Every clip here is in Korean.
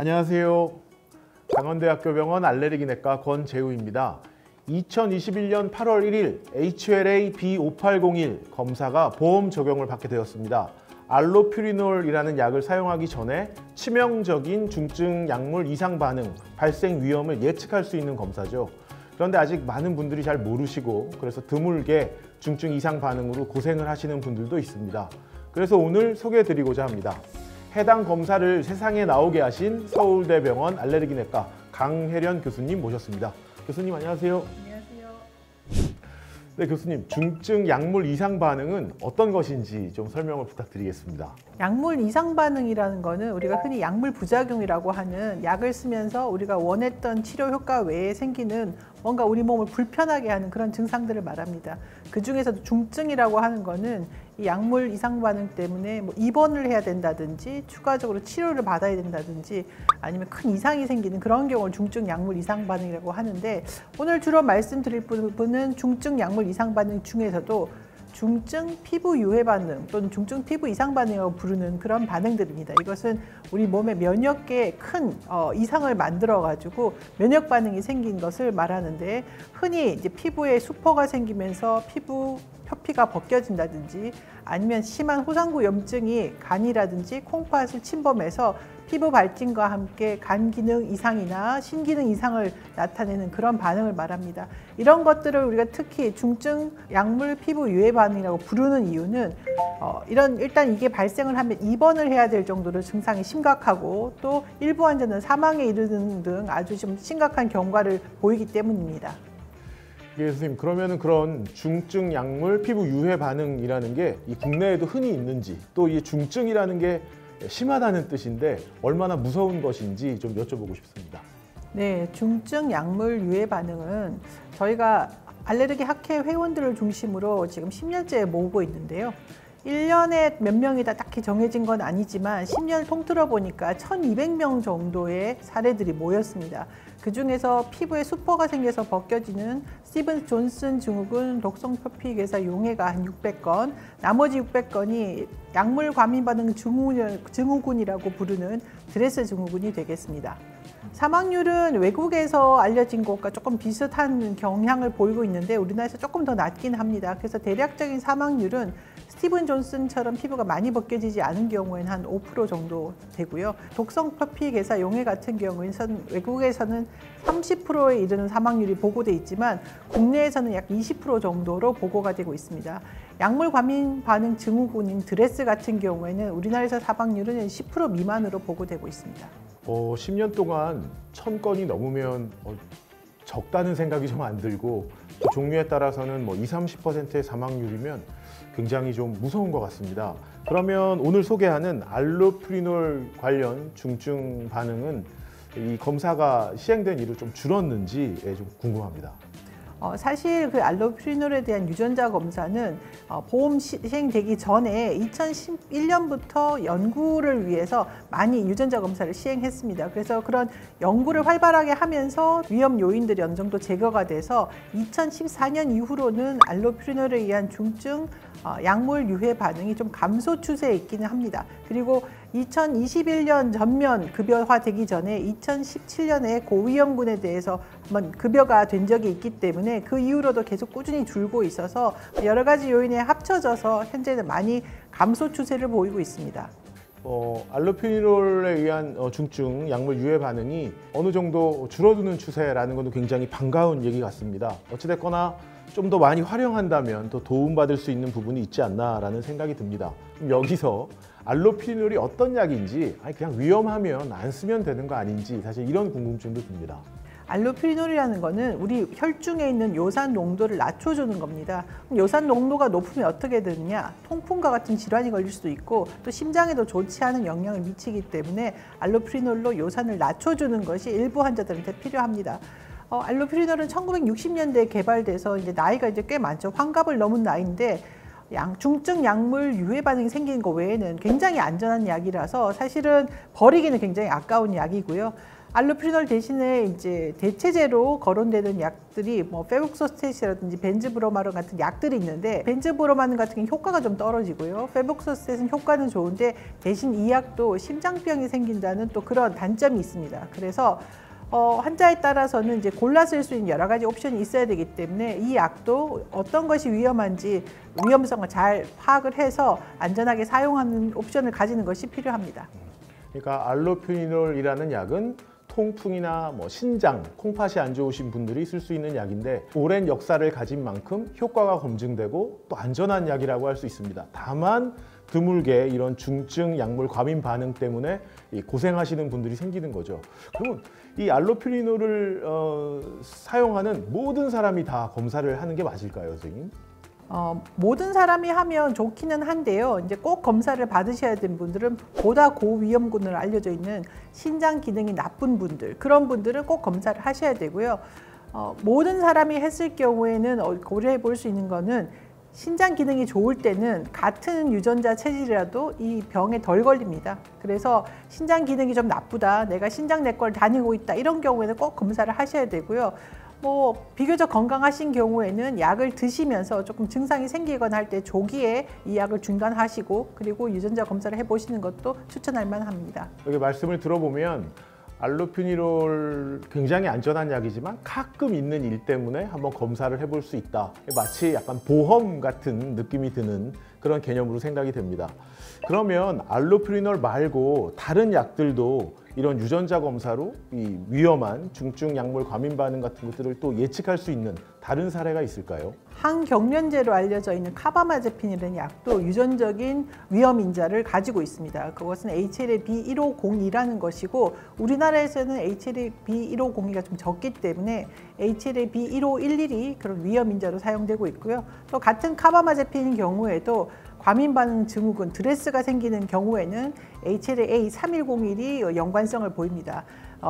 안녕하세요. 강원대학교 병원 알레르기내과 권재우입니다. 2021년 8월 1일 HLA B5801 검사가 보험 적용을 받게 되었습니다. 알로퓨리놀이라는 약을 사용하기 전에 치명적인 중증 약물 이상 반응 발생 위험을 예측할 수 있는 검사죠. 그런데 아직 많은 분들이 잘 모르시고 그래서 드물게 중증 이상 반응으로 고생을 하시는 분들도 있습니다. 그래서 오늘 소개해드리고자 합니다. 해당 검사를 세상에 나오게 하신 서울대병원 알레르기내과 강혜련 교수님 모셨습니다. 교수님 안녕하세요. 안녕하세요. 네, 교수님, 중증 약물 이상 반응은 어떤 것인지 좀 설명을 부탁드리겠습니다. 약물 이상 반응이라는 거는 우리가 흔히 약물 부작용이라고 하는 약을 쓰면서 우리가 원했던 치료 효과 외에 생기는 뭔가 우리 몸을 불편하게 하는 그런 증상들을 말합니다. 그 중에서도 중증이라고 하는 거는 이 약물 이상 반응 때문에 뭐 입원을 해야 된다든지 추가적으로 치료를 받아야 된다든지 아니면 큰 이상이 생기는 그런 경우를 중증 약물 이상 반응이라고 하는데, 오늘 주로 말씀드릴 부분은 중증 약물 이상 반응 중에서도 중증 피부 유해 반응 또는 중증 피부 이상 반응이라고 부르는 그런 반응들입니다. 이것은 우리 몸의 면역계에 큰 이상을 만들어 가지고 면역 반응이 생긴 것을 말하는데, 흔히 이제 피부에 수포가 생기면서 피부 표피가 벗겨진다든지 아니면 심한 호상구 염증이 간이라든지 콩팥을 침범해서 피부 발진과 함께 간 기능 이상이나 신기능 이상을 나타내는 그런 반응을 말합니다. 이런 것들을 우리가 특히 중증 약물 피부 유해 반응이라고 부르는 이유는 일단 이게 발생을 하면 입원을 해야 될 정도로 증상이 심각하고 또 일부 환자는 사망에 이르는 등 아주 좀 심각한 경과를 보이기 때문입니다. 예, 교수님, 그러면은 그런 중증 약물 피부 유해 반응이라는 게 이 국내에도 흔히 있는지, 또 이 중증이라는 게 심하다는 뜻인데 얼마나 무서운 것인지 좀 여쭤보고 싶습니다. 네, 중증 약물 유해 반응은 저희가 알레르기 학회 회원들을 중심으로 지금 10년째 모으고 있는데요. 1년에 몇 명이 다 딱히 정해진 건 아니지만 10년을 통틀어 보니까 1200명 정도의 사례들이 모였습니다. 그 중에서 피부에 수포가 생겨서 벗겨지는 스티븐 존슨 증후군, 독성 표피 괴사 용해가 한 600건, 나머지 600건이 약물 과민 반응 증후군이라고 부르는 드레스 증후군이 되겠습니다. 사망률은 외국에서 알려진 것과 조금 비슷한 경향을 보이고 있는데 우리나라에서 조금 더 낮긴 합니다. 그래서 대략적인 사망률은 스티븐 존슨처럼 피부가 많이 벗겨지지 않은 경우에는 한 5% 정도 되고요. 독성 표피 괴사 용해 같은 경우에는 외국에서는 30%에 이르는 사망률이 보고돼 있지만 국내에서는 약 20% 정도로 보고가 되고 있습니다. 약물 과민 반응 증후군인 드레스 같은 경우에는 우리나라에서 사망률은 10% 미만으로 보고되고 있습니다. 10년 동안 1000건이 넘으면 적다는 생각이 좀 안 들고, 종류에 따라서는 뭐 20-30%의 사망률이면 굉장히 좀 무서운 것 같습니다. 그러면 오늘 소개하는 알로퓨리놀 관련 중증 반응은 이 검사가 시행된 이후 좀 줄었는지 좀 궁금합니다. 사실 그 알로퓨리놀에 대한 유전자 검사는 보험 시행되기 전에 2011년부터 연구를 위해서 많이 유전자 검사를 시행했습니다. 그래서 그런 연구를 활발하게 하면서 위험 요인들이 어느 정도 제거가 돼서 2014년 이후로는 알로퓨리놀에 의한 중증 약물 유해 반응이 좀 감소 추세에 있기는 합니다. 그리고 2021년 전면 급여화되기 전에 2017년에 고위험군에 대해서 한번 급여가 된 적이 있기 때문에 그 이후로도 계속 꾸준히 줄고 있어서 여러 가지 요인에 합쳐져서 현재는 많이 감소 추세를 보이고 있습니다. 알로퓨리놀에 의한 중증 약물 유해 반응이 어느 정도 줄어드는 추세라는 것도 굉장히 반가운 얘기 같습니다. 어찌됐거나 좀 더 많이 활용한다면 더 도움받을 수 있는 부분이 있지 않나라는 생각이 듭니다. 그럼 여기서 알로퓨리놀이 어떤 약인지, 아니 그냥 위험하면 안 쓰면 되는 거 아닌지, 사실 이런 궁금증도 듭니다. 알로퓨리놀이라는 거는 우리 혈중에 있는 요산 농도를 낮춰주는 겁니다. 요산 농도가 높으면 어떻게 되느냐? 통풍과 같은 질환이 걸릴 수도 있고 또 심장에도 좋지 않은 영향을 미치기 때문에 알로퓨리놀로 요산을 낮춰주는 것이 일부 환자들한테 필요합니다. 알로퓨리놀은 1960년대에 개발돼서 이제 나이가 이제 꽤 많죠. 환갑을 넘은 나이인데 중증 약물 유해 반응이 생기는 것 외에는 굉장히 안전한 약이라서 사실은 버리기는 굉장히 아까운 약이고요. 알로피리놀 대신에 이제 대체제로 거론되는 약들이 뭐 페북소스텟이라든지 벤즈브로마론 같은 약들이 있는데, 벤즈브로마론 같은 경우 효과가 좀 떨어지고요. 페북소스텟은 효과는 좋은데 대신 이 약도 심장병이 생긴다는 또 그런 단점이 있습니다. 그래서 환자에 따라서는 이제 골라 쓸 수 있는 여러 가지 옵션이 있어야 되기 때문에 이 약도 어떤 것이 위험한지 위험성을 잘 파악을 해서 안전하게 사용하는 옵션을 가지는 것이 필요합니다. 그러니까 알로피니놀이라는 약은 통풍이나 뭐 신장, 콩팥이 안 좋으신 분들이 쓸 수 있는 약인데 오랜 역사를 가진 만큼 효과가 검증되고 또 안전한 약이라고 할 수 있습니다. 다만 드물게 이런 중증 약물 과민 반응 때문에 고생하시는 분들이 생기는 거죠. 그러면 이 알로피리놀을 사용하는 모든 사람이 다 검사를 하는 게 맞을까요, 선생님? 모든 사람이 하면 좋기는 한데요. 이제 꼭 검사를 받으셔야 되는 분들은 보다 고위험군으로 알려져 있는 신장 기능이 나쁜 분들, 그런 분들은 꼭 검사를 하셔야 되고요. 모든 사람이 했을 경우에는 고려해 볼 수 있는 거는 신장 기능이 좋을 때는 같은 유전자 체질이라도 이 병에 덜 걸립니다. 그래서 신장 기능이 좀 나쁘다, 내가 신장내과를 다니고 있다, 이런 경우에는 꼭 검사를 하셔야 되고요. 뭐 비교적 건강하신 경우에는 약을 드시면서 조금 증상이 생기거나 할 때 조기에 이 약을 중단하시고 그리고 유전자 검사를 해보시는 것도 추천할 만합니다. 여기 말씀을 들어보면 알로피니롤 굉장히 안전한 약이지만 가끔 있는 일 때문에 한번 검사를 해볼 수 있다. 마치 약간 보험 같은 느낌이 드는 그런 개념으로 생각이 됩니다. 그러면 알로피니롤 말고 다른 약들도 이런 유전자 검사로 이 위험한 중증 약물 과민 반응 같은 것들을 또 예측할 수 있는 다른 사례가 있을까요? 항경련제로 알려져 있는 카바마제핀이라는 약도 유전적인 위험 인자를 가지고 있습니다. 그것은 HLA-B150이라는 것이고 우리나라에서는 HLA-B150이 좀 적기 때문에 HLA-B151이 그런 위험 인자로 사용되고 있고요. 또 같은 카바마제핀인 경우에도 과민 반응 증후군, 드레스가 생기는 경우에는 HLA-310이 연관성을 보입니다.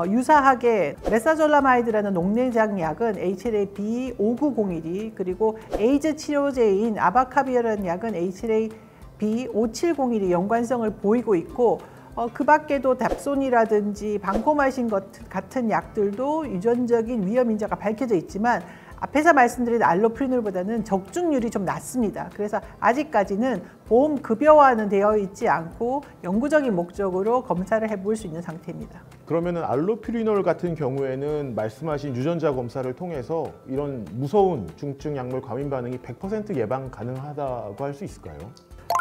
유사하게 메사졸라마이드라는 녹내장 약은 HLA-B5901이, 그리고 에이즈 치료제인 아바카비아라는 약은 HLA-B5701이 연관성을 보이고 있고, 그 밖에도 답손이라든지 방코마신 같은 약들도 유전적인 위험 인자가 밝혀져 있지만 앞에서 말씀드린 알로피리놀보다는 적중률이 좀 낮습니다. 그래서 아직까지는 보험 급여화는 되어 있지 않고 영구적인 목적으로 검사를 해볼 수 있는 상태입니다. 그러면은 알로피리놀 같은 경우에는 말씀하신 유전자 검사를 통해서 이런 무서운 중증 약물 과민 반응이 100% 예방 가능하다고 할 수 있을까요?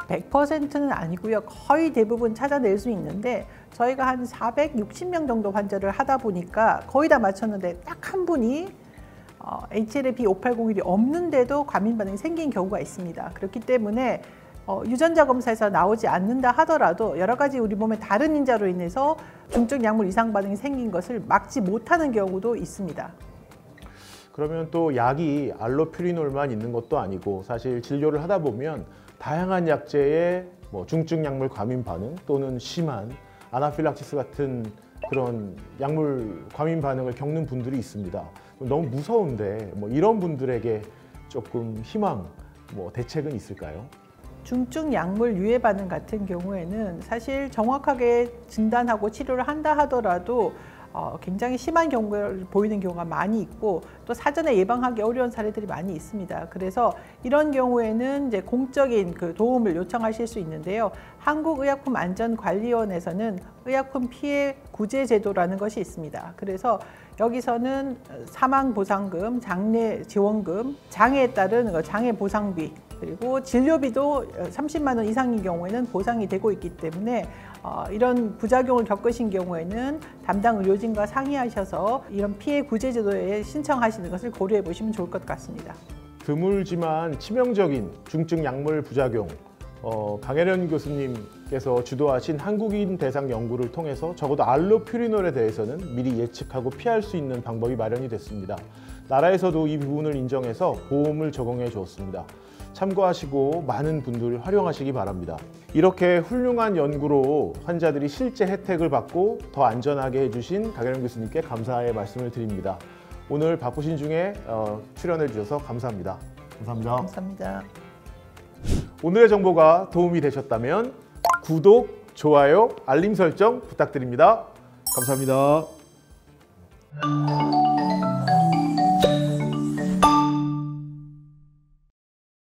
100%는 아니고요. 거의 대부분 찾아낼 수 있는데 저희가 한 460명 정도 환자를 하다 보니까 거의 다 맞췄는데 딱 한 분이 HLA-B5801이 없는데도 과민 반응이 생긴 경우가 있습니다. 그렇기 때문에 유전자 검사에서 나오지 않는다 하더라도 여러 가지 우리 몸의 다른 인자로 인해서 중증 약물 이상 반응이 생긴 것을 막지 못하는 경우도 있습니다. 그러면 또 약이 알로피리놀만 있는 것도 아니고 사실 진료를 하다 보면 다양한 약제의 뭐 중증 약물 과민 반응 또는 심한 아나필락시스 같은 그런 약물 과민 반응을 겪는 분들이 있습니다. 너무 무서운데 뭐 이런 분들에게 조금 희망, 뭐 대책은 있을까요? 중증 약물 유해 반응 같은 경우에는 사실 정확하게 진단하고 치료를 한다 하더라도 굉장히 심한 경우를 보이는 경우가 많이 있고 또 사전에 예방하기 어려운 사례들이 많이 있습니다. 그래서 이런 경우에는 이제 공적인 그 도움을 요청하실 수 있는데요. 한국의약품안전관리원에서는 의약품 피해 구제 제도라는 것이 있습니다. 그래서 여기서는 사망보상금, 장례 지원금, 장애에 따른 장애 보상비, 그리고 진료비도 30만 원 이상인 경우에는 보상이 되고 있기 때문에 이런 부작용을 겪으신 경우에는 담당 의료진과 상의하셔서 이런 피해 구제 제도에 신청하시는 것을 고려해 보시면 좋을 것 같습니다. 드물지만 치명적인 중증 약물 부작용, 강혜련 교수님께서 주도하신 한국인 대상 연구를 통해서 적어도 알로피리놀에 대해서는 미리 예측하고 피할 수 있는 방법이 마련이 됐습니다. 나라에서도 이 부분을 인정해서 보험을 적용해 주었습니다. 참고하시고 많은 분들 활용하시기 바랍니다. 이렇게 훌륭한 연구로 환자들이 실제 혜택을 받고 더 안전하게 해주신 강혜련 교수님께 감사의 말씀을 드립니다. 오늘 바쁘신 중에 출연해 주셔서 감사합니다. 감사합니다. 감사합니다. 오늘의 정보가 도움이 되셨다면 구독, 좋아요, 알림 설정 부탁드립니다. 감사합니다. 네.